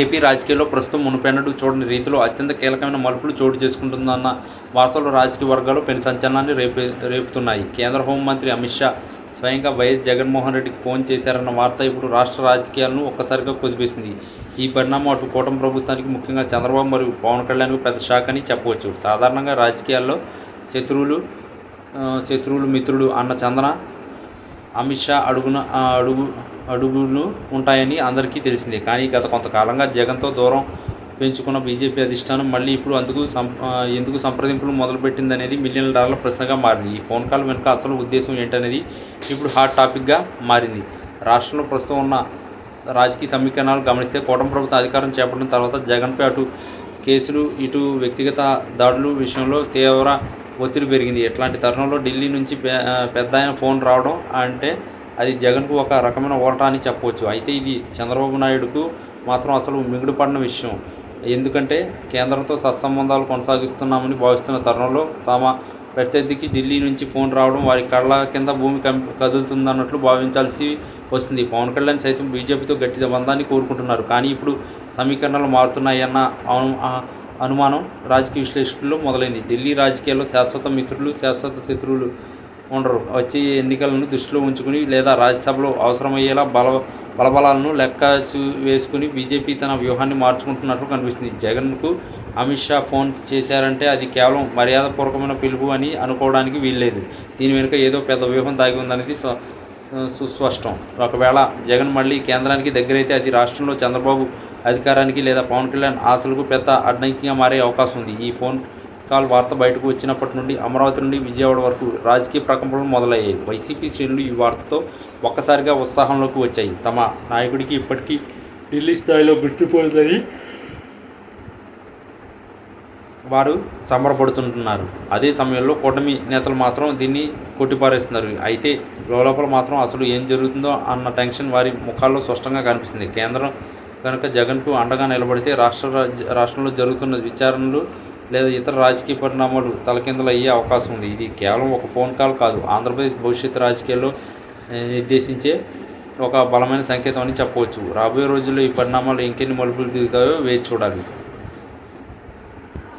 AP రాజకీయాల్లో ప్రస్తుతం మునుపెన్నడూ చూడని రీతిలో అత్యంత కీలకమైన మలుపులు చోటు చేసుకుంటుందన్న వార్తలు రాజకీయ వర్గాల్లో పెను సంచలనాన్ని రేపుతున్నాయి. కేంద్ర హోంమంత్రి అమిత్ షా స్వయంగా వైఎస్ జగన్మోహన్ రెడ్డికి ఫోన్ చేశారన్న వార్త ఇప్పుడు రాష్ట్ర రాజకీయాలను ఒక్కసారిగా కుదిపేసింది. ఈ పరిణామం అటు కూటమి ప్రభుత్వానికి, ముఖ్యంగా చంద్రబాబు మరియు పవన్ కళ్యాణ్కు పెద్ద షాక్ అని చెప్పవచ్చు. సాధారణంగా రాజకీయాల్లో శత్రువులు మిత్రులు అన్న చందన అమిత్ షా అడుగులు ఉంటాయని అందరికీ తెలిసిందే. కానీ గత కొంతకాలంగా జగన్తో దూరం పెంచుకున్న బీజేపీ అధిష్టానం మళ్ళీ ఇప్పుడు ఎందుకు సంప్రదింపులు మొదలుపెట్టిందనేది మిలియన్ల డాలర్ల ప్రశ్నగా మారింది. ఈ ఫోన్ కాల్ వెనుక అసలు ఉద్దేశం ఏంటనేది ఇప్పుడు హాట్ టాపిక్గా మారింది. రాష్ట్రంలో ప్రస్తుతం ఉన్న రాజకీయ సమీకరణాలు గమనిస్తే కూటమి ప్రభుత్వం అధికారం చేపట్టిన తర్వాత జగన్పై అటు కేసులు, ఇటు వ్యక్తిగత దాడుల విషయంలో తీవ్ర ఒత్తిడి పెరిగింది. ఇట్లాంటి తరుణంలో ఢిల్లీ నుంచి పెద్దాయన ఫోన్ రావడం అంటే అది జగన్కు ఒక రకమైన ఊరట అని చెప్పవచ్చు. అయితే ఇది చంద్రబాబు నాయుడుకు మాత్రం అసలు మిగుడుపడిన విషయం. ఎందుకంటే కేంద్రంతో సత్సంబంధాలు కొనసాగిస్తున్నామని భావిస్తున్న తరుణంలో తమ ప్రత్యర్థికి ఢిల్లీ నుంచి ఫోన్ రావడం వారి కళ్ళ కింద భూమి కదులుతుందన్నట్లు భావించాల్సి వస్తుంది. పవన్ కళ్యాణ్ సైతం బీజేపీతో గట్టి బంధాన్ని కోరుకుంటున్నారు. కానీ ఇప్పుడు సమీకరణలు మారుతున్నాయన్న అనుమానం రాజకీయ విశ్లేషకుల్లో మొదలైంది. ఢిల్లీ రాజకీయాల్లో శాశ్వత మిత్రులు, శాశ్వత శత్రువులు ఉండరు. వచ్చే ఎన్నికలను దృష్టిలో ఉంచుకుని లేదా రాజ్యసభలో అవసరమయ్యేలా బలబలాలను లెక్క వేసుకుని బీజేపీ తన వ్యూహాన్ని మార్చుకుంటున్నట్లు కనిపిస్తుంది. జగన్కు అమిత్ షా ఫోన్ చేశారంటే అది కేవలం మర్యాదపూర్వకమైన పిలుపు అని అనుకోవడానికి వీల్లేదు. దీని వెనుక ఏదో పెద్ద వ్యూహం దాగి ఉందనేది సుస్పష్టం. ఒకవేళ జగన్ మళ్ళీ కేంద్రానికి దగ్గరైతే అది రాష్ట్రంలో చంద్రబాబు అధికారానికి లేదా పవన్ కళ్యాణ్ ఆశలకు పెద్ద అడ్డంకిగా మారే అవకాశం ఉంది. ఈ ఫోన్ కాల్ వార్త బయటకు వచ్చినప్పటి నుండి అమరావతి నుండి విజయవాడ వరకు రాజకీయ ప్రకంపనలు మొదలయ్యాయి. వైసీపీ శ్రేణులు ఈ వార్తతో ఒక్కసారిగా ఉత్సాహంలోకి వచ్చాయి. తమ నాయకుడికి ఇప్పటికీ ఢిల్లీ స్థాయిలో గుర్తిపోయిందని వారు సంబరపడుతుంటున్నారు. అదే సమయంలో కూటమి నేతలు మాత్రం దీన్ని కొట్టిపారేస్తున్నారు. అయితే లోపల మాత్రం అసలు ఏం జరుగుతుందో అన్న టెన్షన్ వారి ముఖాల్లో స్పష్టంగా కనిపిస్తుంది. కేంద్రం కనుక జగన్కు అండగా నిలబడితే రాష్ట్రంలో జరుగుతున్న విచారణలు లేదా ఇతర రాజకీయ పరిణామాలు తలకిందులు అయ్యే అవకాశం ఉంది. ఇది కేవలం ఒక ఫోన్ కాల్ కాదు, ఆంధ్రప్రదేశ్ భవిష్యత్తు రాజకీయాల్లో నిర్దేశించే ఒక బలమైన సంకేతం అని చెప్పవచ్చు. రాబోయే రోజుల్లో ఈ పరిణామాలు ఇంకెన్ని మలుపులు తిరుగుతాయో వేచి చూడాలి.